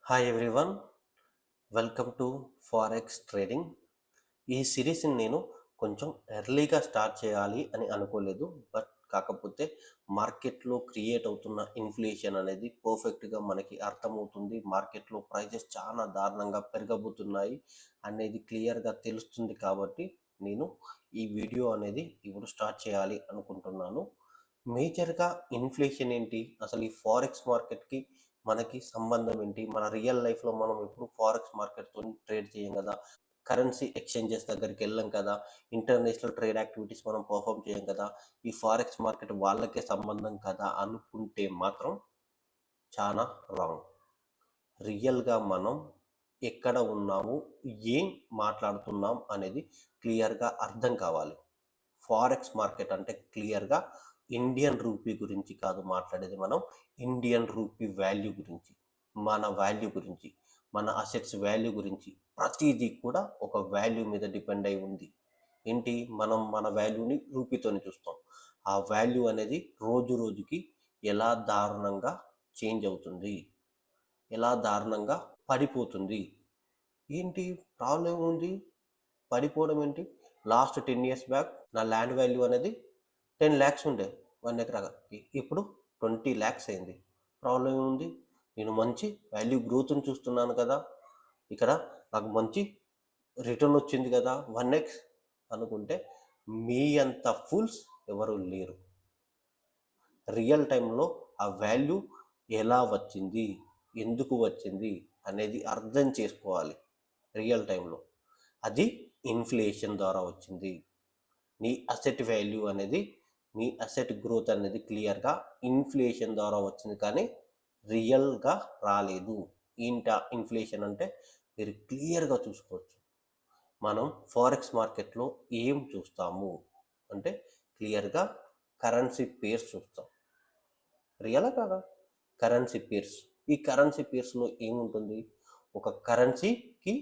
Hi everyone, welcome to forex trading. ఈ సిరీస్ని నేను కొంచెం ఎర్లీగా స్టార్ట్ చేయాలి అని అనుకోలేదు. కాకపోతే మార్కెట్లో క్రియేట్ అవుతున్న ఇన్ఫ్లేషన్ అనేది పర్ఫెక్ట్గా మనకి అర్థమవుతుంది. మార్కెట్లో ప్రైజెస్ చాలా దారుణంగా పెరగబోతున్నాయి అనేది క్లియర్గా తెలుస్తుంది. కాబట్టి నేను ఈ వీడియో అనేది ఇప్పుడు స్టార్ట్ చేయాలి అనుకుంటున్నాను. మేజర్గా ఇన్ఫ్లేషన్ ఏంటి, అసలు ఈ ఫారెక్స్ మార్కెట్కి మనకి సంబంధం ఏంటి, మన రియల్ లైఫ్లో మనం ఎప్పుడు ఫారెక్స్ మార్కెట్తో ట్రేడ్ చేయం కదా, కరెన్సీ ఎక్స్చేంజెస్ దగ్గరికి వెళ్ళాం కదా, ఇంటర్నేషనల్ ట్రేడ్ యాక్టివిటీస్ మనం పర్ఫామ్ చేయం కదా, ఈ ఫారెక్స్ మార్కెట్ వాళ్ళకే సంబంధం కదా అనుకుంటే మాత్రం చాలా రాంగ్. రియల్గా మనం ఎక్కడ ఉన్నాము, ఏం మాట్లాడుతున్నాం అనేది క్లియర్గా అర్థం కావాలి. ఫారెక్స్ మార్కెట్ అంటే క్లియర్గా ఇండియన్ రూపీ గురించి కాదు మాట్లాడేది, మనం ఇండియన్ రూపీ వాల్యూ గురించి, మన వాల్యూ గురించి, మన అసెట్స్ వాల్యూ గురించి. ప్రతిదీ కూడా ఒక వాల్యూ మీద డిపెండ్ అయి ఉంది. ఏంటి, మనం మన వాల్యూని రూపీతోని చూస్తాం. ఆ వాల్యూ అనేది రోజు రోజుకి ఎలా దారుణంగా చేంజ్ అవుతుంది, ఎలా దారుణంగా పడిపోతుంది. ఏంటి ప్రాబ్లం ఉంది, పడిపోవడం ఏంటి? లాస్ట్ 10 years బ్యాక్ నా ల్యాండ్ వాల్యూ అనేది 10 lakhs ఉండే 1 ఎకరాకి, ఇప్పుడు 20 lakhs అయింది. ప్రాబ్లం ఏముంది? నేను మంచి వాల్యూ గ్రోత్ని చూస్తున్నాను కదా, ఇక్కడ నాకు మంచి రిటర్న్ వచ్చింది కదా 1x అనుకుంటే, మీ అంత ఫుల్స్ ఎవరు లేరు. రియల్ టైంలో ఆ వాల్యూ ఎలా వచ్చింది, ఎందుకు వచ్చింది అనేది అర్థం చేసుకోవాలి. రియల్ టైంలో అది ఇన్ఫ్లేషన్ ద్వారా వచ్చింది. నీ అసెట్ వాల్యూ అనేది, నీ అసెట్ గ్రోత్ అనేది క్లియర్గా ఇన్ఫ్లేషన్ ద్వారా వచ్చింది, కానీ రియల్గా రాలేదు. ఏంట ఇన్ఫ్లేషన్ అంటే మీరు క్లియర్గా చూసుకోవచ్చు. మనం ఫారెక్స్ మార్కెట్లో ఏం చూస్తాము అంటే క్లియర్గా కరెన్సీ పేర్స్ చూస్తాం. రియలా కాదా? Currency pairs. ఈ కరెన్సీ పేర్స్లో ఏముంటుంది? ఒక కరెన్సీకి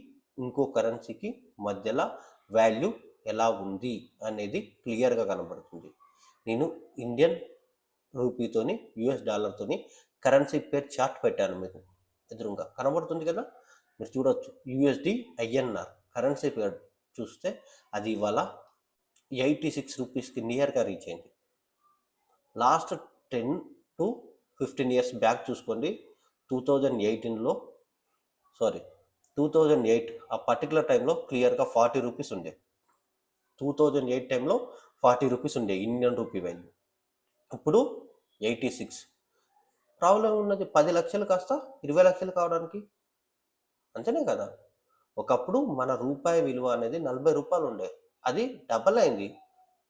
ఇంకో కరెన్సీకి మధ్యలో వాల్యూ ఎలా ఉంది అనేది క్లియర్గా కనబడుతుంది. నేను ఇండియన్ రూపీతోని యుఎస్ డాలర్తోని కరెన్సీ పేర్ చార్ట్ పెట్టాను, మీకు ఎదురుగా కనబడుతుంది కదా, మీరు చూడొచ్చు. యుఎస్డి ఐఎన్ఆర్ కరెన్సీ పేర్ చూస్తే అది ఇవాళ 86 రూపీస్కి నియర్గా రీచ్ అయింది. లాస్ట్ 10 to 15 years బ్యాక్ చూసుకోండి. 2008 ఆ పర్టికులర్ టైంలో క్లియర్గా 40 రూపీస్ ఉండే. 2008 టైంలో 40 రూపీస్ ఉండే ఇండియన్ రూపీ వాల్యూ. ఇప్పుడు 86. ప్రాబ్లం ఉన్నది 10 లక్షలు కాస్త 20 లక్షలు కావడానికి, అంతేనే కదా. ఒకప్పుడు మన రూపాయి విలువ అనేది 40 రూపాయలు ఉండే, అది డబల్ అయింది.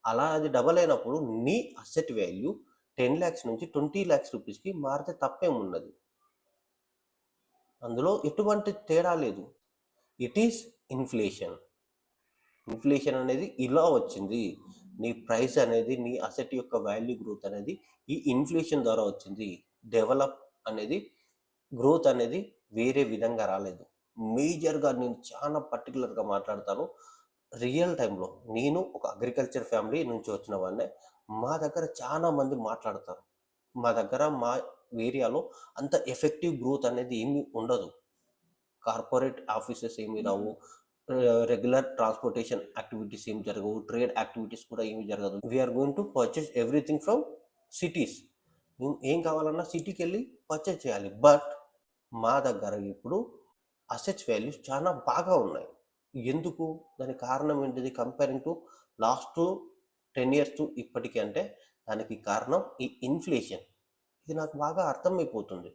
అలా అది డబల్ అయినప్పుడు నీ అసెట్ వాల్యూ 10 lakhs నుంచి 20 lakhs రూపీస్కి మారితే తప్పేమున్నది? అందులో ఎటువంటి తేడా లేదు. It is inflation. ఇన్ఫ్లేషన్ అనేది ఇలా వచ్చింది. నీ ప్రైస్ అనేది, నీ అసెట్ యొక్క వాల్యూ గ్రోత్ అనేది ఈ ఇన్ఫ్లేషన్ ద్వారా వచ్చింది. డెవలప్ అనేది, గ్రోత్ అనేది వేరే విధంగా రాలేదు. మేజర్గా నేను చాలా పర్టికులర్గా మాట్లాడతాను. రియల్ టైంలో నేను ఒక అగ్రికల్చర్ ఫ్యామిలీ నుంచి వచ్చిన వాడినే. మా దగ్గర చాలా మంది మాట్లాడతారు. మా ఏరియాలో అంత ఎఫెక్టివ్ గ్రోత్ అనేది ఏమీ ఉండదు. కార్పొరేట్ ఆఫీసెస్ ఏమీ రావు, రెగ్యులర్ ట్రాన్స్పోర్టేషన్ యాక్టివిటీస్ ఏమి జరగవు, ట్రేడ్ యాక్టివిటీస్ కూడా ఏమి జరగదు. We're going to purchase everything from cities. ఏం కావాలన్నా సిటీకి వెళ్ళి పర్చేస్ చేయాలి. బట్ మా దగ్గర ఇప్పుడు అసెట్స్ వాల్యూస్ చాలా బాగా ఉన్నాయి. ఎందుకు? దానికి కారణం ఏంటిది? Comparing to last 10 years to ఇప్పటికీ అంటే దానికి కారణం ఈ ఇన్ఫ్లేషన్. ఇది నాకు బాగా అర్థమైపోతుంది.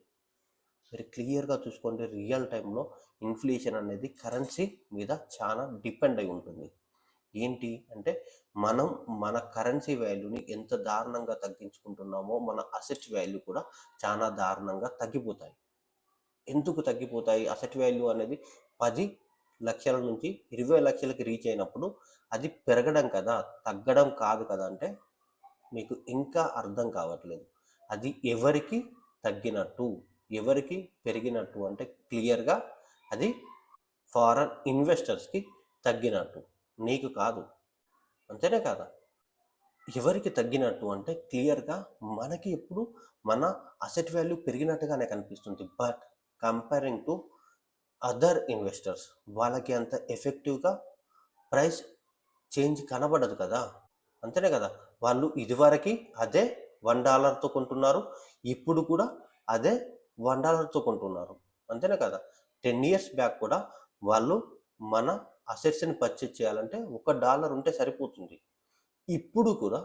మీరు క్లియర్గా చూసుకోండి. రియల్ టైంలో ఇన్ఫ్లేషన్ అనేది కరెన్సీ మీద చాలా డిపెండ్ అయి ఉంటుంది. ఏంటి అంటే మనం మన కరెన్సీ వాల్యూని ఎంత దారుణంగా తగ్గించుకుంటున్నామో మన అసెట్ వాల్యూ కూడా చాలా దారుణంగా తగ్గిపోతాయి. ఎందుకు తగ్గిపోతాయి? అసెట్ వాల్యూ అనేది 10 లక్షల నుంచి 20 లక్షలకి రీచ్ అయినప్పుడు అది పెరగడం కదా, తగ్గడం కాదు కదా అంటే మీకు ఇంకా అర్థం కావట్లేదు. అది ఎవరికి తగ్గినట్టు, ఎవరికి పెరిగినట్టు అంటే క్లియర్గా అది ఫారెన్ ఇన్వెస్టర్స్కి తగ్గినట్టు, నీకు కాదు. అంతేనే కదా. ఎవరికి తగ్గినట్టు అంటే క్లియర్గా మనకి ఎప్పుడు మన అసెట్ వాల్యూ పెరిగినట్టుగానే కనిపిస్తుంది. But comparing to other investors. వాళ్ళకి అంత ఎఫెక్టివ్గా ప్రైస్ చేంజ్ కనబడదు కదా, అంతేనే కదా. వాళ్ళు ఇదివరకు అదే $1 కొంటున్నారు, ఇప్పుడు కూడా అదే $1 కొంటున్నారు, అంతేనే కదా. 10 years బ్యాక్ కూడా వాళ్ళు మన అసెట్స్ని పర్చేజ్ చేయాలంటే $1 ఉంటే సరిపోతుంది. ఇప్పుడు కూడా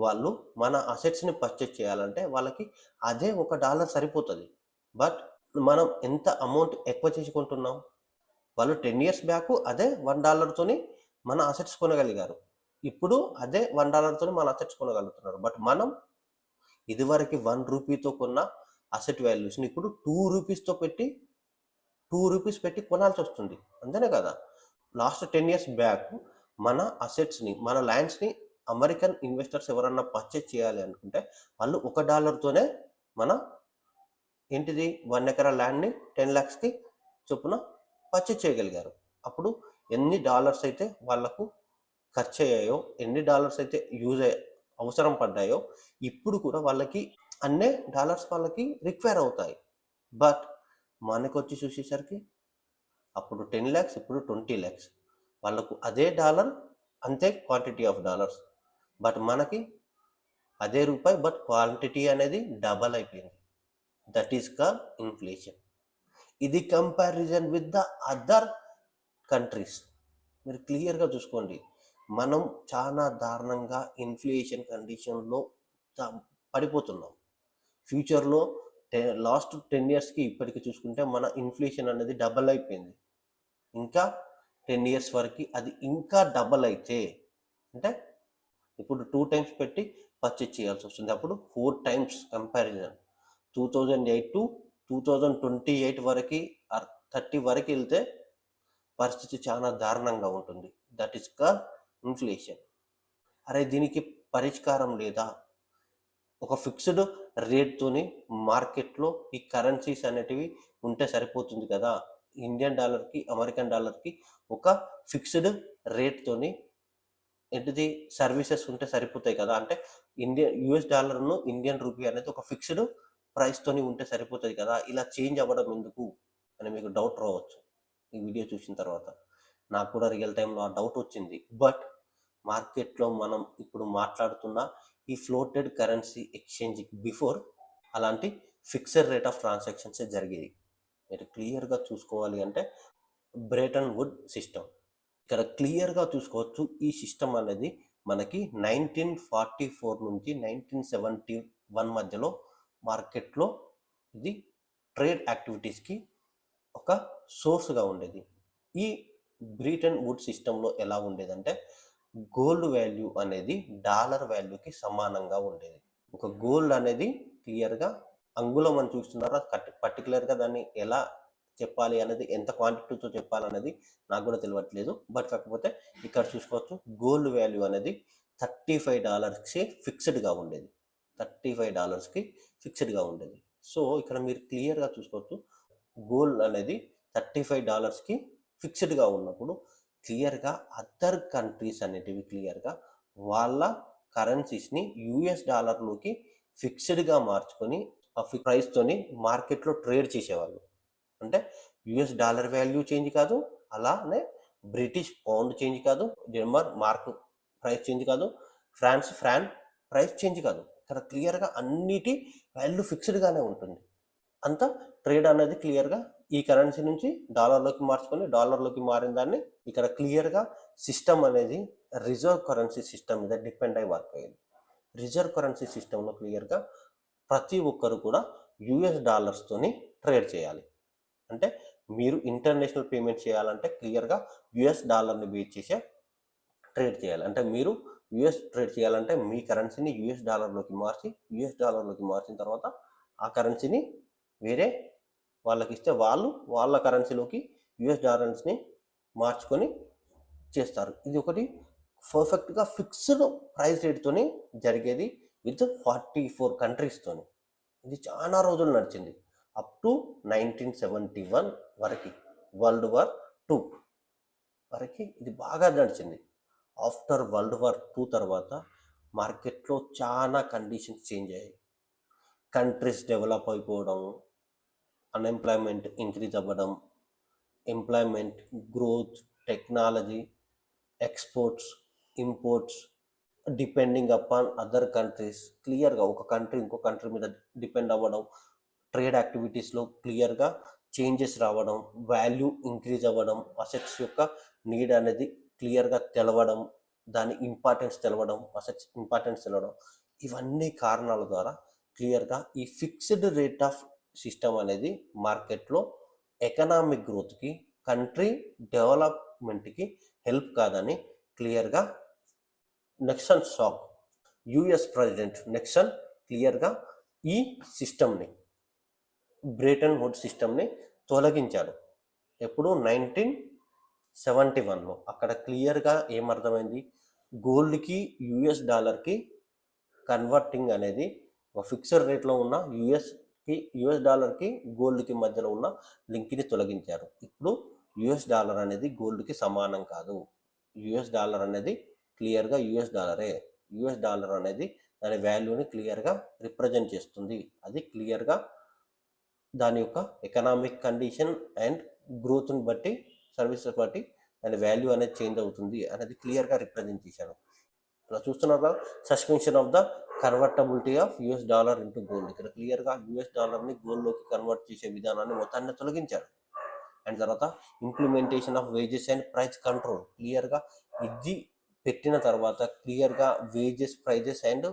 వాళ్ళు మన అసెట్స్ని పర్చేజ్ చేయాలంటే వాళ్ళకి అదే $1 సరిపోతుంది. బట్ మనం ఎంత అమౌంట్ ఎక్కువ చేసుకుంటున్నాం? వాళ్ళు 10 years బ్యాక్ అదే $1తోని మన అసెట్స్ కొనగలిగారు, ఇప్పుడు అదే $1తోని మన అసెట్స్ కొనగలుగుతున్నారు. బట్ మనం ఇదివరకు ₹1 కొన్న అసెట్ వాల్యూస్ని ఇప్పుడు ₹2 పెట్టి కొనాల్సి వస్తుంది, అంతేనే కదా. లాస్ట్ 10 years బ్యాక్ మన అసెట్స్ని, మన ల్యాండ్స్ని అమెరికన్ ఇన్వెస్టర్స్ ఎవరన్నా పర్చేజ్ చేయాలి అనుకుంటే వాళ్ళు $1తోనే మన ఏంటిది 1 ఎకరా ల్యాండ్ని 10 lakhsకి చొప్పున పర్చేజ్ చేయగలిగారు. అప్పుడు ఎన్ని డాలర్స్ అయితే వాళ్ళకు ఖర్చు అయ్యాయో, ఎన్ని డాలర్స్ అయితే అవసరం పడ్డాయో, ఇప్పుడు కూడా వాళ్ళకి అన్నే డాలర్స్ వాళ్ళకి రిక్వైర్ అవుతాయి. బట్ మనకు వచ్చి చూసేసరికి అప్పుడు 10 lakhs, ఇప్పుడు 20 lakhs. వాళ్ళకు అదే డాలర్, అంతే క్వాంటిటీ ఆఫ్ డాలర్స్. బట్ మనకి అదే రూపాయి, బట్ క్వాంటిటీ అనేది డబల్ అయిపోయింది. That is called inflation. ఇది comparison with the other countries. మీరు క్లియర్గా చూసుకోండి, మనం చాలా దారుణంగా ఇన్ఫ్లేషన్ కండిషన్లో పడిపోతున్నాం. ఫ్యూచర్లో లాస్ట్ 10 yearsకి ఇప్పటికి చూసుకుంటే మన ఇన్ఫ్లేషన్ అనేది డబల్ అయిపోయింది. ఇంకా 10 years వరకు అది ఇంకా డబల్ అయితే, అంటే ఇప్పుడు 2 times పెట్టి పర్చేజ్ చేయాల్సి వస్తుంది, అప్పుడు 4 times కంపారిజన్. 2008 to 2028 వరకు 30 వరకు వెళ్తే పరిస్థితి చాలా దారుణంగా ఉంటుంది. That is called inflation. అరే దీనికి పరిష్కారం లేదా? ఒక ఫిక్స్డ్ రేట్తోని మార్కెట్లో ఈ కరెన్సీస్ అనేటివి ఉంటే సరిపోతుంది కదా. ఇండియన్ డాలర్కి, అమెరికన్ డాలర్కి ఒక ఫిక్స్డ్ రేట్తోని ఏంటిది సర్వీసెస్ ఉంటే సరిపోతాయి కదా. అంటే యుఎస్ డాలర్ను ఇండియన్ రూపీ అనేది ఒక ఫిక్స్డ్ ప్రైస్తోని ఉంటే సరిపోతుంది కదా. ఇలా చేంజ్ అవ్వడం ఎందుకు అని మీకు డౌట్ రావచ్చు ఈ వీడియో చూసిన తర్వాత. నాకు కూడా రియల్ టైంలో ఆ డౌట్ వచ్చింది. బట్ మార్కెట్లో మనం ఇప్పుడు మాట్లాడుతున్న ఈ ఫ్లోటెడ్ కరెన్సీ ఎక్స్చేంజ్కి బిఫోర్ అలాంటి ఫిక్స్డ్ రేట్ ఆఫ్ ట్రాన్సాక్షన్స్ జరిగేది. మీరు క్లియర్గా చూసుకోవాలి అంటే బ్రెటన్ వుడ్ సిస్టమ్. ఇక్కడ క్లియర్గా చూసుకోవచ్చు, ఈ సిస్టమ్ అనేది మనకి 1944 నుంచి 1971 మధ్యలో మార్కెట్లో ఇది ట్రేడ్ యాక్టివిటీస్కి ఒక సోర్స్గా ఉండేది. ఈ బ్రెటన్ వుడ్ సిస్టంలో ఎలా ఉండేదంటే గోల్డ్ వాల్యూ అనేది డాలర్ వాల్యూకి సమానంగా ఉండేది. ఒక గోల్డ్ అనేది క్లియర్గా అంగుళం అని చూస్తున్నారో పర్టికులర్గా దాన్ని ఎలా చెప్పాలి అనేది, ఎంత క్వాంటిటీతో చెప్పాలనేది నాకు కూడా తెలియట్లేదు. బట్ కాకపోతే ఇక్కడ చూసుకోవచ్చు, గోల్డ్ వాల్యూ అనేది $35కి ఫిక్స్డ్గా ఉండేది. $35కి ఫిక్స్డ్గా ఉండేది. సో ఇక్కడ మీరు క్లియర్గా చూసుకోవచ్చు, గోల్డ్ అనేది $35కి ఫిక్స్డ్గా ఉన్నప్పుడు క్లియర్గా అదర్ కంట్రీస్ అనేటివి క్లియర్గా వాళ్ళ కరెన్సీస్ని యుఎస్ డాలర్లోకి ఫిక్స్డ్గా మార్చుకొని ఆ ప్రైస్తోని మార్కెట్లో ట్రేడ్ చేసేవాళ్ళు. అంటే యుఎస్ డాలర్ వాల్యూ చేంజ్ కాదు, అలానే బ్రిటిష్ పౌండ్ చేంజ్ కాదు, జర్మన్ మార్క్ ప్రైస్ చేంజ్ కాదు, ఫ్రాన్స్ ఫ్రాన్ ప్రైస్ చేంజ్ కాదు. ఇక్కడ క్లియర్గా అన్నిటి వాల్యూ ఫిక్స్డ్గానే ఉంటుంది. అంతా ట్రేడ్ అనేది క్లియర్గా ఈ కరెన్సీ నుంచి డాలర్లోకి మార్చుకొని డాలర్లోకి మారిన దాన్ని ఇక్కడ క్లియర్గా సిస్టమ్ అనేది రిజర్వ్ కరెన్సీ సిస్టమ్ మీద డిపెండ్ అయి వర్క్ అయ్యింది. రిజర్వ్ కరెన్సీ సిస్టంలో క్లియర్గా ప్రతి ఒక్కరు కూడా యుఎస్ డాలర్స్తోని ట్రేడ్ చేయాలి. అంటే మీరు ఇంటర్నేషనల్ పేమెంట్ చేయాలంటే క్లియర్గా యుఎస్ డాలర్ని బేస్ చేసే ట్రేడ్ చేయాలి. అంటే మీరు యుఎస్ ట్రేడ్ చేయాలంటే మీ కరెన్సీని యుఎస్ డాలర్లోకి మార్చిన తర్వాత ఆ కరెన్సీని వేరే వాళ్ళకి ఇస్తే వాళ్ళు వాళ్ళ కరెన్సీలోకి యుఎస్ డాలర్స్ని మార్చుకొని చేస్తారు. ఇది ఒకటి పర్ఫెక్ట్గా ఫిక్స్డ్ ప్రైస్ రేట్తోని జరిగేది విత్ 44 కంట్రీస్తోని. ఇది చాలా రోజులు నడిచింది, అప్ టు 1971 వరకు, వరల్డ్ వార్ 2 వరకు ఇది బాగా నడిచింది. ఆఫ్టర్ వరల్డ్ వార్ 2 తర్వాత మార్కెట్లో చాలా కండిషన్స్ చేంజ్ అయ్యాయి. కంట్రీస్ డెవలప్ అయిపోవడం, అన్ఎంప్లాయ్మెంట్ ఇంక్రీజ్ అవ్వడం, employment, growth, technology, exports, imports, depending upon other countries. క్లియర్గా ఒక కంట్రీ ఇంకో కంట్రీ మీద డిపెండ్ అవ్వడం, ట్రేడ్ యాక్టివిటీస్లో క్లియర్గా చేంజెస్ రావడం, వాల్యూ ఇంక్రీజ్ అవ్వడం, అసెట్స్ యొక్క నీడ్ అనేది క్లియర్గా తెలవడం, దాని ఇంపార్టెన్స్ తెలవడం, అసెట్స్ ఇంపార్టెన్స్ తెలవడం, ఇవన్నీ కారణాల ద్వారా క్లియర్గా ఈ ఫిక్స్డ్ రేట్ ఆఫ్ సిస్టమ్ అనేది మార్కెట్లో ఎకనామిక్ గ్రోత్కి, కంట్రీ డెవలప్మెంట్కి హెల్ప్ కాదని క్లియర్గా Nixon shock, US president Nixon క్లియర్గా ఈ సిస్టమ్ని, బ్రెటన్ వుడ్ సిస్టమ్ని తొలగించాడు. ఎప్పుడు? 1971లో. అక్కడ క్లియర్గా ఏమర్థమైంది? గోల్డ్కి యుఎస్ డాలర్కి కన్వర్టింగ్ అనేది ఒక ఫిక్స్డ్ రేట్లో ఉన్న యుఎస్ డాలర్కి గోల్డ్కి మధ్యలో ఉన్న లింక్ని తొలగించారు. ఇప్పుడు యుఎస్ డాలర్ అనేది గోల్డ్కి సమానం కాదు. యుఎస్ డాలర్ అనేది క్లియర్గా యుఎస్ డాలరే. యుఎస్ డాలర్ అనేది దాని వాల్యూని క్లియర్గా రిప్రజెంట్ చేస్తుంది. అది క్లియర్గా దాని యొక్క ఎకనామిక్ కండిషన్ అండ్ గ్రోత్ని బట్టి, సర్వీసెస్ బట్టి దాని వాల్యూ అనేది చేంజ్ అవుతుంది అనేది క్లియర్గా రిప్రజెంట్ చేశాను. ఇలా చూస్తున్నారు కదా, suspension of the convertibility of US dollar into gold. ఇక్కడ క్లియర్గా యుఎస్ డాలర్ని గోల్డ్లోకి కన్వర్ట్ చేసే విధానాన్ని మొత్తాన్ని తొలగించాడు. అండ్ తర్వాత implementation of wages and price control. క్లియర్గా ఇది పెట్టిన తర్వాత క్లియర్గా wages, prices and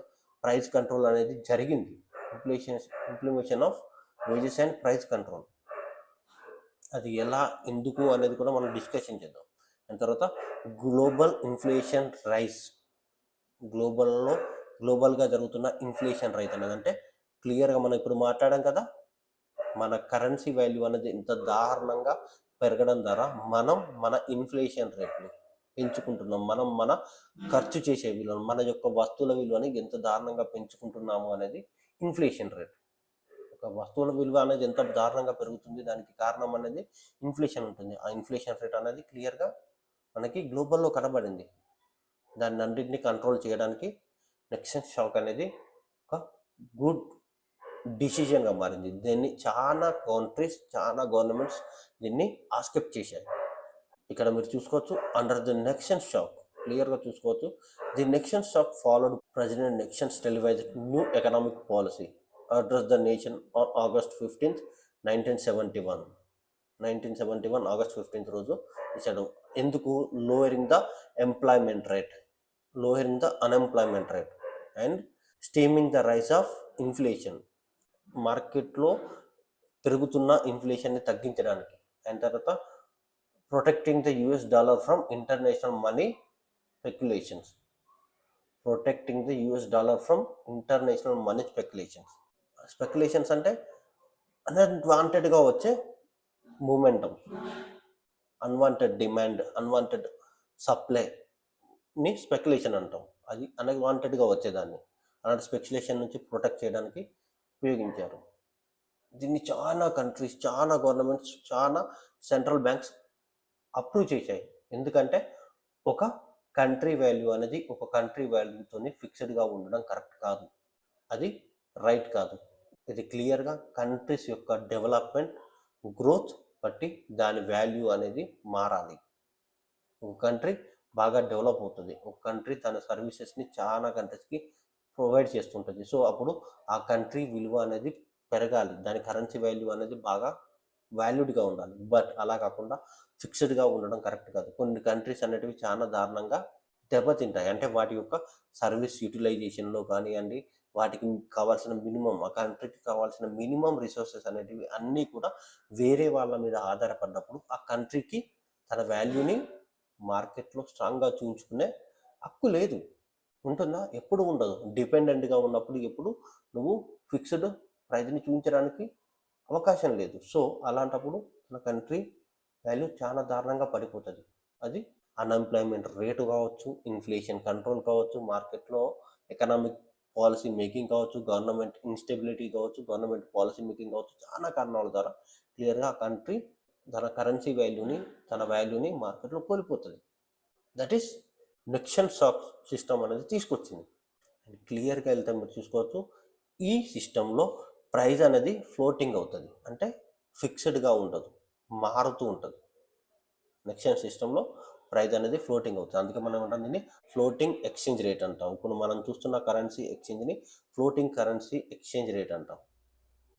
price control అనేది జరిగింది. Implementation of wages and price control, అది ఎలా, ఎందుకు అనేది కూడా మనం డిస్కషన్ చేద్దాం. అండ్ తర్వాత గ్లోబల్ ఇన్ఫ్లేషన్ రైజ్. గ్లోబల్గా జరుగుతున్న ఇన్ఫ్లేషన్ రైజ్ అనేది అంటే క్లియర్గా మనం ఇప్పుడు మాట్లాడాం కదా, మన కరెన్సీ వాల్యూ అనేది ఇంత దారుణంగా పెరగడం ద్వారా మనం మన ఇన్ఫ్లేషన్ రేట్ని పెంచుకుంటున్నాం. మనం మన ఖర్చు చేసే విలువను, మన యొక్క వస్తువుల విలువని ఎంత దారుణంగా పెంచుకుంటున్నాము అనేది ఇన్ఫ్లేషన్ రేట్. ఒక వస్తువుల విలువ అనేది ఎంత దారుణంగా పెరుగుతుంది, దానికి కారణం అనేది ఇన్ఫ్లేషన్ ఉంటుంది. ఆ ఇన్ఫ్లేషన్ రేట్ అనేది క్లియర్గా మనకి గ్లోబల్లో కనబడింది. దాన్ని అన్నింటినీ కంట్రోల్ చేయడానికి నిక్సన్ షాక్ అనేది ఒక గుడ్ డిసిజన్గా మారింది. దీన్ని చాలా కంట్రీస్, చాలా గవర్నమెంట్స్ దీన్ని ఆస్కెప్ట్ చేశాయి. ఇక్కడ మీరు చూసుకోవచ్చు, అండర్ ది నిక్సన్ షాక్ క్లియర్గా చూసుకోవచ్చు. The Nixon shock followed president Nixon's televised new economic policy address the nation on August 15th, 1971. 1971 August 15th రోజు ఇచ్చాడు. ఎందుకు? Lowering the employment rate, lowering the unemployment rate and stemming the rise of inflation. మార్కెట్లో పెరుగుతున్న ఇన్ఫ్లేషన్ని తగ్గించడానికి. And తర్వాత protecting the US dollar from international money speculations. Protecting the US dollar from international money speculations. Speculations అంటే అన్వాంటెడ్గా వచ్చే momentum, unwanted demand, unwanted సప్లైని speculation అంటాం. అది అన్వాంటెడ్గా వచ్చేదాన్ని అలాంటి స్పెక్యులేషన్ నుంచి ప్రొటెక్ట్ చేయడానికి ఉపయోగించారు. దీన్ని చాలా కంట్రీస్, చాలా గవర్నమెంట్స్, చాలా సెంట్రల్ బ్యాంక్స్ అప్రూవ్ చేశాయి. ఎందుకంటే ఒక కంట్రీ వాల్యూ అనేది ఒక కంట్రీ వాల్యూతో ఫిక్స్డ్గా ఉండడం కరెక్ట్ కాదు, అది రైట్ కాదు. ఇది క్లియర్గా కంట్రీస్ యొక్క డెవలప్మెంట్, గ్రోత్ బట్టి దాని వాల్యూ అనేది మారాలి. ఒక కంట్రీ బాగా డెవలప్ అవుతుంది, ఒక కంట్రీ తన సర్వీసెస్ని చాలా కంట్రీస్కి ప్రొవైడ్ చేస్తుంటుంది. సో అప్పుడు ఆ కంట్రీ విలువ అనేది పెరగాలి, దాని కరెన్సీ వాల్యూ అనేది బాగా వాల్యూడ్గా ఉండాలి. బట్ అలా కాకుండా ఫిక్స్డ్గా ఉండడం కరెక్ట్ కాదు. కొన్ని కంట్రీస్ అనేటివి చాలా దారుణంగా దెబ్బతింటాయి. అంటే వాటి యొక్క సర్వీస్ యూటిలైజేషన్లో కానివ్వండి, వాటికి కావాల్సిన మినిమం, ఆ కంట్రీకి కావాల్సిన మినిమం రిసోర్సెస్ అనేటివి అన్నీ కూడా వేరే వాళ్ళ మీద ఆధారపడినప్పుడు ఆ కంట్రీకి తన వాల్యూని మార్కెట్లో స్ట్రాంగ్గా చూపించుకునే హక్కు లేదు. ఉంటుందా? ఎప్పుడు ఉండదు. డిపెండెంట్గా ఉన్నప్పుడు ఎప్పుడు నువ్వు ఫిక్స్డ్ ప్రైజ్ని చూపించడానికి అవకాశం లేదు. సో అలాంటప్పుడు మన కంట్రీ వాల్యూ చాలా దారుణంగా పడిపోతుంది. అది అన్ఎంప్లాయ్మెంట్ రేటు కావచ్చు, ఇన్ఫ్లేషన్ కంట్రోల్ కావచ్చు, మార్కెట్లో ఎకనామిక్ పాలసీ మేకింగ్ కావచ్చు, గవర్నమెంట్ ఇన్స్టెబిలిటీ కావచ్చు, గవర్నమెంట్ పాలసీ మేకింగ్ కావచ్చు, చాలా కారణాల ద్వారా క్లియర్గా ఆ కంట్రీ తన కరెన్సీ వాల్యూని, తన వాల్యూని మార్కెట్లో కోల్పోతుంది. That is Nixon shock system అనేది తీసుకొచ్చింది. అండ్ క్లియర్గా వెళ్తే మీరు చూసుకోవచ్చు, ఈ సిస్టంలో ప్రైజ్ అనేది ఫ్లోటింగ్ అవుతుంది. అంటే ఫిక్స్డ్గా ఉండదు, మారుతూ ఉంటుంది. ఎక్స్చేంజ్ సిస్టంలో ప్రైస్ అనేది ఫ్లోటింగ్ అవుతుంది. అందుకే మనం ఏమంటాం, దీన్ని ఫ్లోటింగ్ ఎక్స్చేంజ్ రేట్ అంటాం. ఇప్పుడు మనం చూస్తున్న కరెన్సీ ఎక్స్చేంజ్ని ఫ్లోటింగ్ కరెన్సీ ఎక్స్చేంజ్ రేట్ అంటాం.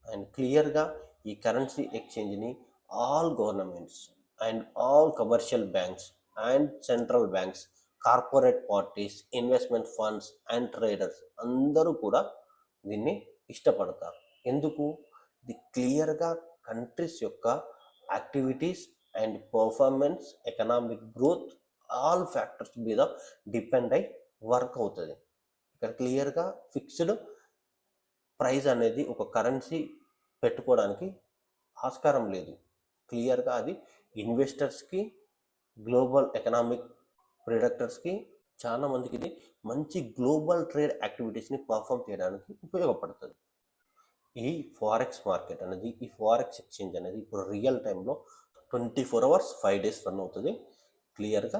అండ్ క్లియర్గా ఈ కరెన్సీ ఎక్స్చేంజ్ని all governments and all commercial banks and central banks, corporate parties, investment funds and traders అందరూ కూడా దీన్ని ఇష్టపడతారు. ఎందుకు? ఇది క్లియర్గా కంట్రీస్ యొక్క activities and performance, economic growth, all factors మీద డిపెండ్ అయి వర్క్ అవుతుంది. ఇక్కడ క్లియర్గా ఫిక్స్డ్ ప్రైస్ అనేది ఒక కరెన్సీ పెట్టుకోవడానికి ఆస్కారం లేదు. క్లియర్గా అది ఇన్వెస్టర్స్కి, గ్లోబల్ ఎకనామిక్ ప్రిడక్టర్స్కి, చాలా మందికి ఇది మంచి గ్లోబల్ ట్రేడ్ యాక్టివిటీస్ని పర్ఫామ్ చేయడానికి ఉపయోగపడుతుంది. ఈ ఫారెక్స్ మార్కెట్ అనేది, ఈ ఫారెక్స్ ఎక్స్చేంజ్ అనేది ఇప్పుడు రియల్ టైంలో 24 hours 5 days రన్ అవుతుంది. క్లియర్గా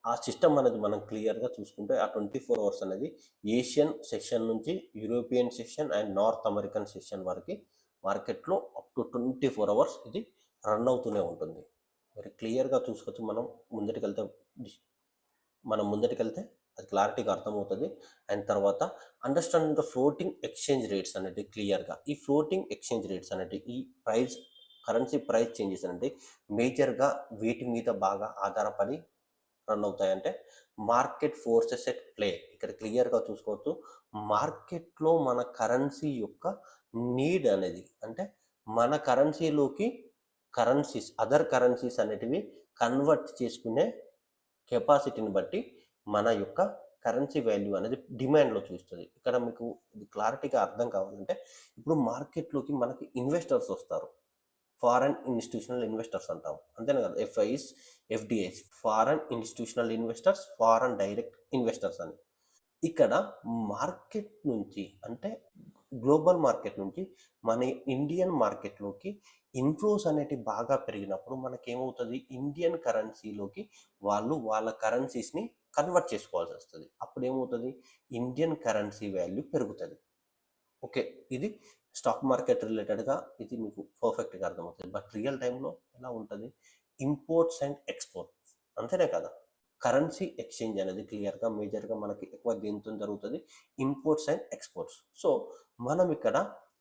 ఆ సిస్టమ్ అనేది మనం క్లియర్గా చూసుకుంటే ఆ 24 hours అనేది ఏషియన్ సెషన్ నుంచి European session and north American session వరకు మార్కెట్లో అప్ టు 24 hours ఇది రన్ అవుతూనే ఉంటుంది. మరి క్లియర్గా చూసుకోవచ్చు. మనం ముందటికెళ్తే అది క్లారిటీగా అర్థమవుతుంది. అండ్ తర్వాత understanding the floating exchange rates అనేది క్లియర్గా, ఈ ఫ్లోటింగ్ ఎక్స్చేంజ్ రేట్స్ అనేది ఈ కరెన్సీ ప్రైస్ చేంజెస్ అనేది మేజర్గా వీటి మీద బాగా ఆధారపడి రన్ అవుతాయి. అంటే మార్కెట్ ఫోర్సెస్ ఎట్ ప్లే. ఇక్కడ క్లియర్గా చూసుకోవచ్చు. మార్కెట్లో మన కరెన్సీ యొక్క నీడ్ అనేది, అంటే మన కరెన్సీలోకి అదర్ కరెన్సీస్ అనేటివి కన్వర్ట్ చేసుకునే కెపాసిటీని బట్టి మన యొక్క కరెన్సీ వాల్యూ అనేది డిమాండ్లో చూస్తుంది. ఇక్కడ మీకు ఇది క్లారిటీగా అర్థం కావాలంటే, ఇప్పుడు మార్కెట్లోకి మనకి ఇన్వెస్టర్స్ వస్తారు, ఫారెన్ ఇన్స్టిట్యూషనల్ ఇన్వెస్టర్స్ అంటాం, అంతేనా కదా? FDIs, foreign institutional investors, foreign direct investors అని. ఇక్కడ మార్కెట్ నుంచి, అంటే గ్లోబల్ మార్కెట్ నుంచి మన ఇండియన్ మార్కెట్లోకి ఇన్ఫ్లోస్ అనేటివి బాగా పెరిగినప్పుడు మనకేమవుతుంది, ఇండియన్ కరెన్సీలోకి వాళ్ళ కరెన్సీస్ని కన్వర్ట్ చేసుకోవాల్సి వస్తుంది. అప్పుడు ఏమవుతుంది, ఇండియన్ కరెన్సీ వాల్యూ పెరుగుతుంది. ఓకే, ఇది స్టాక్ మార్కెట్ రిలేటెడ్గా ఇది మీకు పర్ఫెక్ట్గా అర్థమవుతుంది. బట్ రియల్ టైంలో ఎలా ఉంటుంది, ఇంపోర్ట్స్ అండ్ ఎక్స్పోర్ట్స్, అంతేనే కదా? కరెన్సీ ఎక్స్చేంజ్ అనేది క్లియర్గా మేజర్గా మనకి ఎక్కువ దేంతో జరుగుతుంది, ఇంపోర్ట్స్ అండ్ ఎక్స్పోర్ట్స్. సో మనం ఇక్కడ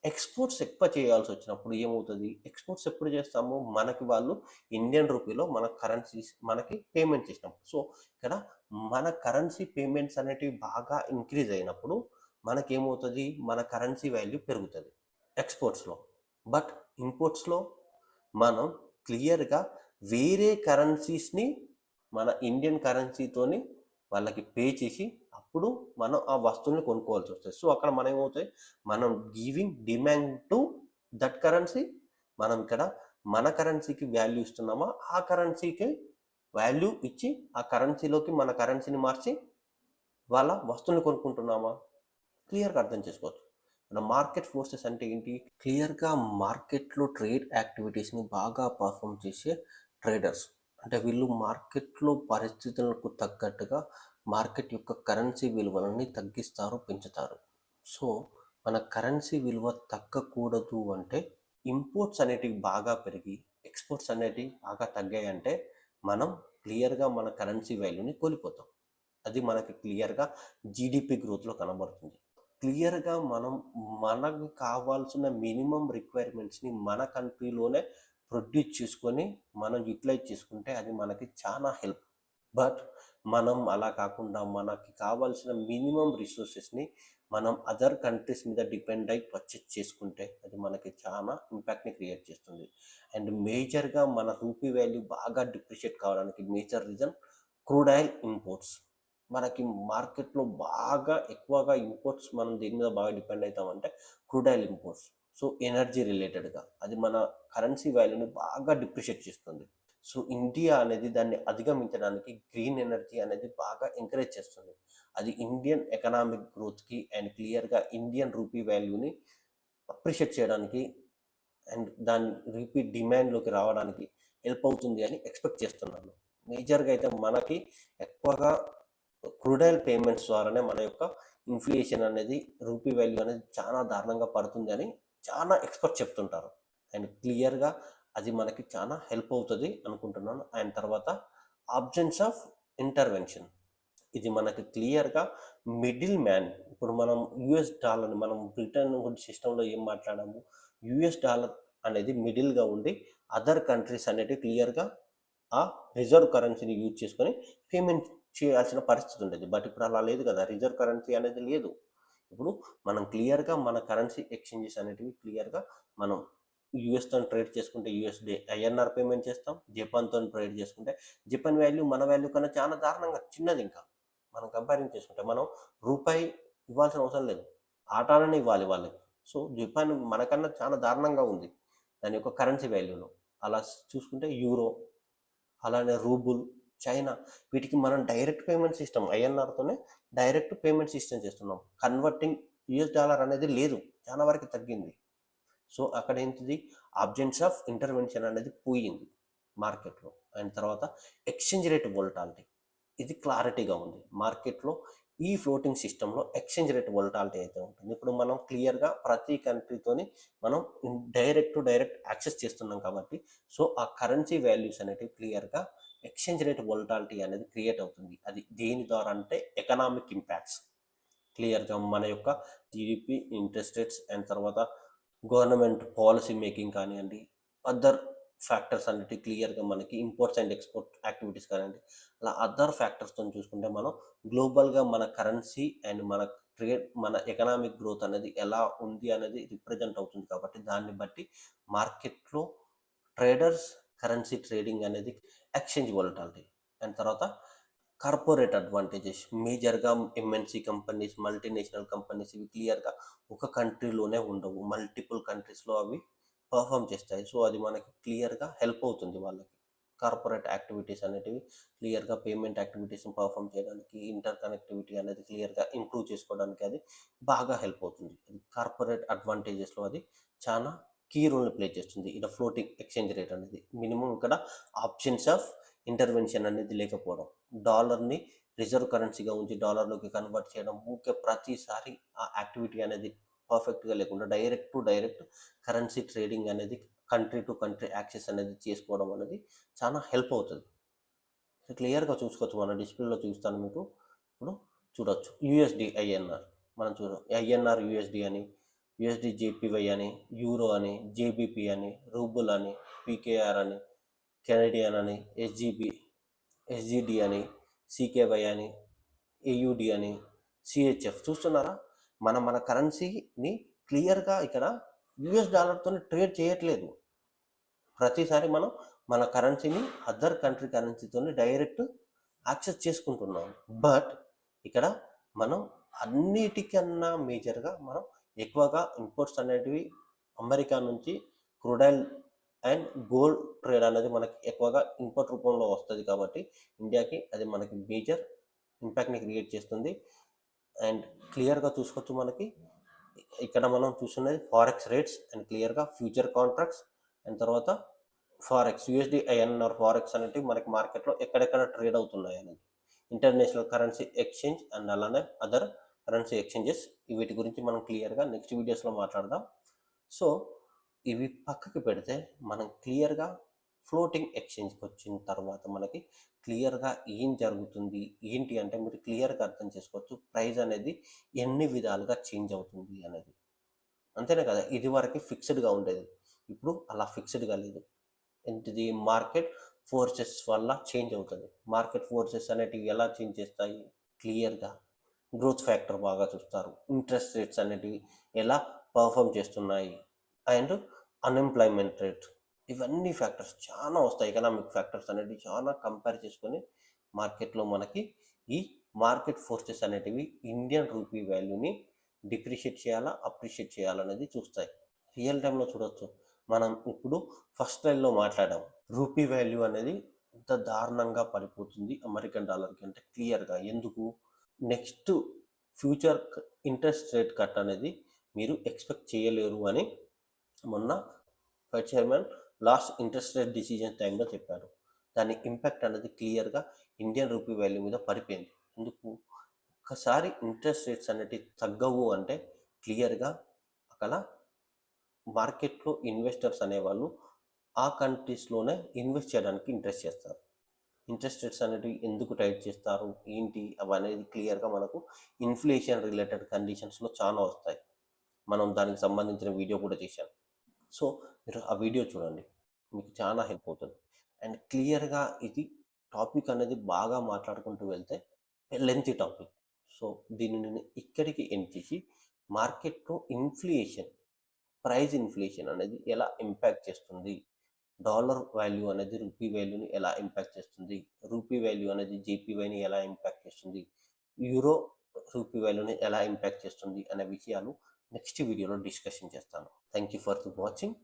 ఎక్స్పోర్ట్స్ ఎక్కువ చేయాల్సి వచ్చినప్పుడు ఏమవుతుంది, ఎక్స్పోర్ట్స్ ఎప్పుడు చేస్తాము, మనకి వాళ్ళు ఇండియన్ రూపీలో మనకి పేమెంట్ చేసినప్పుడు. సో ఇక్కడ మన కరెన్సీ పేమెంట్స్ అనేటివి బాగా ఇంక్రీజ్ అయినప్పుడు మనకేమవుతుంది, మన కరెన్సీ వాల్యూ పెరుగుతుంది ఎక్స్పోర్ట్స్లో. బట్ ఇంపోర్ట్స్లో మనం క్లియర్గా వేరే కరెన్సీస్ని మన ఇండియన్ కరెన్సీతోని వాళ్ళకి పే చేసి అప్పుడు మనం ఆ వస్తువుని కొనుక్కోవాల్సి వస్తుంది. సో అక్కడ మనం ఏమవుతాయి, మనం giving demand to that currency. మనం ఇక్కడ మన కరెన్సీకి వాల్యూ ఇస్తున్నామా, ఆ కరెన్సీకి వాల్యూ ఇచ్చి ఆ కరెన్సీలోకి మన కరెన్సీని మార్చి వాళ్ళ వస్తువుని కొనుక్కుంటున్నామా? క్లియర్గా అర్థం చేసుకోవచ్చు. మన మార్కెట్ ఫోర్సెస్ అంటే ఏంటి, క్లియర్గా మార్కెట్లో ట్రేడ్ యాక్టివిటీస్ని బాగా పర్ఫామ్ చేసే ట్రేడర్స్. అంటే వీళ్ళు మార్కెట్లో పరిస్థితులకు తగ్గట్టుగా మార్కెట్ యొక్క కరెన్సీ విలువలని తగ్గిస్తారు, పెంచుతారు. సో మన కరెన్సీ విలువ తగ్గకూడదు అంటే ఇంపోర్ట్స్ అనేటివి బాగా పెరిగి ఎక్స్పోర్ట్స్ అనేటివి బాగా తగ్గాయి అంటే మనం క్లియర్గా మన కరెన్సీ వాల్యూని కోల్పోతాం. అది మనకి క్లియర్గా జీడిపి గ్రోత్లో కనబడుతుంది. క్లియర్గా మనకు కావాల్సిన మినిమం రిక్వైర్మెంట్స్ని మన కంట్రీలోనే ప్రొడ్యూస్ చేసుకొని మనం యూటిలైజ్ చేసుకుంటే అది మనకి చాలా హెల్ప్. బట్ మనం అలా కాకుండా మనకి కావాల్సిన మినిమం రిసోర్సెస్ని మనం అదర్ కంట్రీస్ మీద డిపెండ్ అయి పర్చేస్ చేసుకుంటే అది మనకి చాలా ఇంపాక్ట్ని క్రియేట్ చేస్తుంది. అండ్ మేజర్గా మన రూపీ వాల్యూ బాగా డిప్రిషియేట్ కావడానికి major reason crude oil imports. మనకి మార్కెట్లో బాగా ఎక్కువగా ఇంపోర్ట్స్ మనం దేని మీద బాగా డిపెండ్ అవుతామంటే crude oil imports. So energy రిలేటెడ్గా అది మన కరెన్సీ వాల్యూని బాగా డిప్రిషియేట్ చేస్తుంది. సో ఇండియా అనేది దాన్ని అధిగమించడానికి గ్రీన్ ఎనర్జీ అనేది బాగా ఎంకరేజ్ చేస్తుంది. అది ఇండియన్ ఎకనామిక్ గ్రోత్కి అండ్ క్లియర్గా ఇండియన్ రూపీ వాల్యూని అప్రిషియేట్ చేయడానికి అండ్ దాని రూపీ డిమాండ్లోకి రావడానికి హెల్ప్ అవుతుంది అని ఎక్స్పెక్ట్ చేస్తున్నాను. మేజర్గా అయితే మనకి ఎక్కువగా క్రూడ్ ఆయిల్ పేమెంట్స్ ద్వారానే మన యొక్క ఇన్ఫ్లేషన్ అనేది, రూపీ వాల్యూ అనేది చాలా దారుణంగా పడుతుంది అని చాలా ఎక్స్పర్ట్ చెప్తుంటారు. అండ్ క్లియర్గా అది మనకి చాలా హెల్ప్ అవుతుంది అనుకుంటున్నాను. అండ్ తర్వాత ఆబ్సెన్స్ ఆఫ్ ఇంటర్వెన్షన్, ఇది మనకి క్లియర్గా మిడిల్ మ్యాన్. ఇప్పుడు మనం యుఎస్ డాలర్ని మనం బ్రిటన్ సిస్టంలో ఏం మాట్లాడాము, యుఎస్ డాలర్ అనేది మిడిల్గా ఉండి అదర్ కంట్రీస్ అనేటివి క్లియర్గా ఆ రిజర్వ్ కరెన్సీని యూజ్ చేసుకొని పేమెంట్ చేయాల్సిన పరిస్థితి ఉండేది. బట్ ఇప్పుడు అలా లేదు కదా, రిజర్వ్ కరెన్సీ అనేది లేదు. ఇప్పుడు మనం క్లియర్గా మన కరెన్సీ ఎక్స్చేంజెస్ అనేటివి క్లియర్గా మనం యూఎస్తో ట్రేడ్ చేసుకుంటే యూఎస్డే ఐఎన్ఆర్ పేమెంట్ చేస్తాం, జపాన్తో ట్రేడ్ చేసుకుంటే జపాన్ వాల్యూ మన వాల్యూ కన్నా చాలా దారుణంగా చిన్నది. ఇంకా మనం కంపేరింగ్ చేసుకుంటే మనం రూపాయి ఇవ్వాల్సిన అవసరం లేదు, ఆటానే ఇవ్వాలి వాళ్ళకి. సో జపాన్ మనకన్నా చాలా దారుణంగా ఉంది దాని యొక్క కరెన్సీ వాల్యూలో. అలా చూసుకుంటే యూరో, అలానే రూబుల్, చైనా, వీటికి మనం డైరెక్ట్ పేమెంట్ సిస్టమ్ ఐఎన్ఆర్తోనే డైరెక్ట్ పేమెంట్ సిస్టమ్ చేస్తున్నాం. కన్వర్టింగ్ యుఎస్ డాలర్ అనేది లేదు, చాలా వరకు తగ్గింది. సో అక్కడ ఏంటిది, ఆబ్జెన్స్ ఆఫ్ ఇంటర్వెన్షన్ అనేది పోయింది మార్కెట్లో. అండ్ తర్వాత ఎక్స్చేంజ్ రేట్ వోలటాలిటీ, ఇది క్లారిటీగా ఉంది మార్కెట్లో. ఈ ఫ్లోటింగ్ సిస్టంలో ఎక్స్చేంజ్ రేట్ వోలటాలిటీ అయితే ఉంటుంది. ఇప్పుడు మనం క్లియర్గా ప్రతి కంట్రీతోని మనం డైరెక్ట్ యాక్సెస్ చేస్తున్నాం కాబట్టి సో ఆ కరెన్సీ వాల్యూస్ అనేటివి క్లియర్గా ఎక్స్చేంజ్ రేట్ వోలటాలిటీ అనేది క్రియేట్ అవుతుంది. అది దేని ద్వారా అంటే ఎకనామిక్ ఇంపాక్ట్స్, క్లియర్గా మన యొక్క జీడిపి, ఇంట్రెస్ట్ రేట్స్, అండ్ తర్వాత గవర్నమెంట్ పాలసీ మేకింగ్ కానివ్వండి, అదర్ ఫ్యాక్టర్స్ అన్నిటి క్లియర్గా మనకి ఇంపోర్ట్స్ అండ్ ఎక్స్పోర్ట్ యాక్టివిటీస్ కానివ్వండి, అలా అదర్ ఫ్యాక్టర్స్తో చూసుకుంటే మనం గ్లోబల్గా మన కరెన్సీ అండ్ మన ట్రేడ్, మన ఎకనామిక్ గ్రోత్ అనేది ఎలా ఉంది అనేది రిప్రజెంట్ అవుతుంది. కాబట్టి దాన్ని బట్టి మార్కెట్లో ట్రేడర్స్ కరెన్సీ ట్రేడింగ్ అనేది ఎక్స్చేంజ్ వోలటాలిటీ. అండ్ తర్వాత కార్పొరేట్ అడ్వాంటేజెస్, మేజర్గా ఎంఎన్సి కంపెనీస్, మల్టీనేషనల్ కంపెనీస్, ఇవి క్లియర్గా ఒక కంట్రీలోనే ఉండవు, మల్టిపుల్ కంట్రీస్లో అవి పర్ఫామ్ చేస్తాయి. సో అది మనకి క్లియర్గా హెల్ప్ అవుతుంది వాళ్ళకి. కార్పొరేట్ యాక్టివిటీస్ అనేటివి క్లియర్గా పేమెంట్ యాక్టివిటీస్ని పర్ఫామ్ చేయడానికి, ఇంటర్ కనెక్టివిటీ అనేది క్లియర్గా ఇంప్రూవ్ చేసుకోవడానికి అది బాగా హెల్ప్ అవుతుంది. అది కార్పొరేట్ అడ్వాంటేజెస్లో అది చాలా కీ రోల్ని ప్లే చేస్తుంది. ఇక్కడ ఫ్లోటింగ్ ఎక్స్చేంజ్ రేట్ అనేది మినిమం, ఇక్కడ ఆప్షన్స్ ఆఫ్ ఇంటర్వెన్షన్ అనేది లేకపోవడం, డాలర్ని రిజర్వ్ కరెన్సీగా ఉంచి డాలర్లోకి కన్వర్ట్ చేయడం, ఊకే ప్రతిసారి ఆ యాక్టివిటీ అనేది పర్ఫెక్ట్గా లేకుండా డైరెక్ట్ కరెన్సీ ట్రేడింగ్ అనేది కంట్రీ టు కంట్రీ యాక్సెస్ అనేది చేసుకోవడం అనేది చాలా హెల్ప్ అవుతుంది. క్లియర్గా చూసుకోవచ్చు, మన డిస్ప్లేలో చూస్తాను మీకు. ఇప్పుడు చూడవచ్చు యూఎస్డి ఐఎన్ఆర్, మనం ఐఎన్ఆర్ యూఎస్డి అని, యూఎస్డి జేపీవై అని, యూరో అని, జేబీపీ అని, రూబుల్ అని, పీకేఆర్ అని, కెనడియన్ అని, ఎస్జిడి అని, సికేవై అని, ఏయుడి అని, సిహెచ్ఎఫ్. చూస్తున్నారా, మన కరెన్సీని క్లియర్గా ఇక్కడ యుఎస్ డాలర్తో ట్రేడ్ చేయట్లేదు. ప్రతిసారి మనం మన కరెన్సీని అదర్ కంట్రీ కరెన్సీతో డైరెక్ట్ యాక్సెస్ చేసుకుంటున్నాం. బట్ ఇక్కడ మనం అన్నిటికన్నా మేజర్గా మనం ఎక్కువగా ఇంపోర్ట్స్ అనేటివి అమెరికా నుంచి క్రూడాయిల్ అండ్ గోల్డ్ ట్రేడ్ అనేది మనకి ఎక్కువగా ఇంపోర్ట్ రూపంలో వస్తుంది. కాబట్టి ఇండియాకి అది మనకి మేజర్ ఇంపాక్ట్ని క్రియేట్ చేస్తుంది. అండ్ క్లియర్గా చూసుకోవచ్చు, మనకి ఇక్కడ మనం చూస్తున్నది ఫారెక్స్ రేట్స్ అండ్ క్లియర్గా ఫ్యూచర్ కాంట్రాక్ట్స్, అండ్ తర్వాత ఫారెక్స్ యూఎస్డి ఐఎన్ఆర్ ఫారెక్స్ అనేవి మనకి మార్కెట్లో ఎక్కడెక్కడ ట్రేడ్ అవుతున్నాయి అనేది, ఇంటర్నేషనల్ కరెన్సీ ఎక్స్చేంజ్ అండ్ అలానే అదర్ కరెన్సీ ఎక్స్చేంజెస్. వీటి గురించి మనం క్లియర్గా నెక్స్ట్ వీడియోస్లో మాట్లాడదాం. సో ఇవి పక్కకి పెడితే మనం క్లియర్గా ఫ్లోటింగ్ ఎక్స్చేంజ్కి వచ్చిన తర్వాత మనకి క్లియర్గా ఏం జరుగుతుంది ఏంటి అంటే మీరు క్లియర్గా అర్థం చేసుకోవచ్చు, ప్రైస్ అనేది ఎన్ని విధాలుగా చేంజ్ అవుతుంది అనేది. అంతేనే కదా, ఇది వరకు ఫిక్స్డ్గా ఉండేది, ఇప్పుడు అలా ఫిక్స్డ్గా లేదు. ఏంటిది, మార్కెట్ ఫోర్సెస్ వల్ల చేంజ్ అవుతుంది. మార్కెట్ ఫోర్సెస్ అనేటివి ఎలా చేంజ్ చేస్తాయి, క్లియర్గా గ్రోత్ ఫ్యాక్టర్ బాగా చూస్తారు, ఇంట్రెస్ట్ రేట్స్ అనేటివి ఎలా పర్ఫామ్ చేస్తున్నాయి, అండ్ అన్ఎంప్లాయ్మెంట్ రేట్, ఇవన్నీ ఫ్యాక్టర్స్ చాలా వస్తాయి. ఎకనామిక్ ఫ్యాక్టర్స్ అనేవి చాలా కంపేర్ చేసుకొని మార్కెట్లో మనకి ఈ మార్కెట్ ఫోర్సెస్ అనేటివి ఇండియన్ రూపీ వాల్యూని డిప్రిషియేట్ చేయాలా అప్రిషియేట్ చేయాలనేది చూస్తాయి. రియల్ టైంలో చూడొచ్చు, మనం ఇప్పుడు ఫస్ట్ లైన్లో మాట్లాడాం, రూపీ వాల్యూ అనేది ఇంత దారుణంగా పడిపోతుంది అమెరికన్ డాలర్కి అంటే క్లియర్గా ఎందుకు, next future interest rate cut అనేది మీరు ఎక్స్పెక్ట్ చేయలేరు అని మొన్న fed chairman lost interest rate decision టైంలో చెప్పారు. దాని ఇంపాక్ట్ అనేది క్లియర్గా ఇండియన్ రూపీ వాల్యూ మీద పడిపోయింది. ఎందుకు, ఒకసారి ఇంట్రెస్ట్ రేట్స్ అనేటివి తగ్గవు అంటే క్లియర్గా అక్కడ మార్కెట్లో ఇన్వెస్టర్స్ అనేవాళ్ళు ఆ కంట్రీస్లోనే ఇన్వెస్ట్ చేయడానికి ఇంట్రెస్ట్ చేస్తారు. ఇంట్రెస్ట్ రేట్స్ అనేవి ఎందుకు టైట్ చేస్తారు ఏంటి అవనేది క్లియర్గా మనకు ఇన్ఫ్లేషన్ రిలేటెడ్ కండిషన్స్లో చాలా వస్తాయి. మనం దానికి సంబంధించిన వీడియో కూడా చేశాను. సో మీరు ఆ వీడియో చూడండి, మీకు చాలా హెల్ప్ అవుతుంది. అండ్ క్లియర్గా ఇది టాపిక్ అనేది బాగా మాట్లాడుకుంటూ వెళ్తే లెంతీ టాపిక్. సో దీన్ని నేను ఇక్కడికి ఎండ్ చేసి మార్కెట్లో ప్రైస్ ఇన్ఫ్లేషన్ అనేది ఎలా ఇంపాక్ట్ చేస్తుంది, డాలర్ వాల్యూ అనేది రూపీ వాల్యూని ఎలా ఇంపాక్ట్ చేస్తుంది, రూపీ వాల్యూ అనేది జేపీవైని ఎలా ఇంపాక్ట్ చేస్తుంది, యూరో రూపీ వాల్యూని ఎలా ఇంపాక్ట్ చేస్తుంది అనే విషయాలు నెక్స్ట్ వీడియోలో డిస్కషన్ చేస్తాను. Thank you for watching.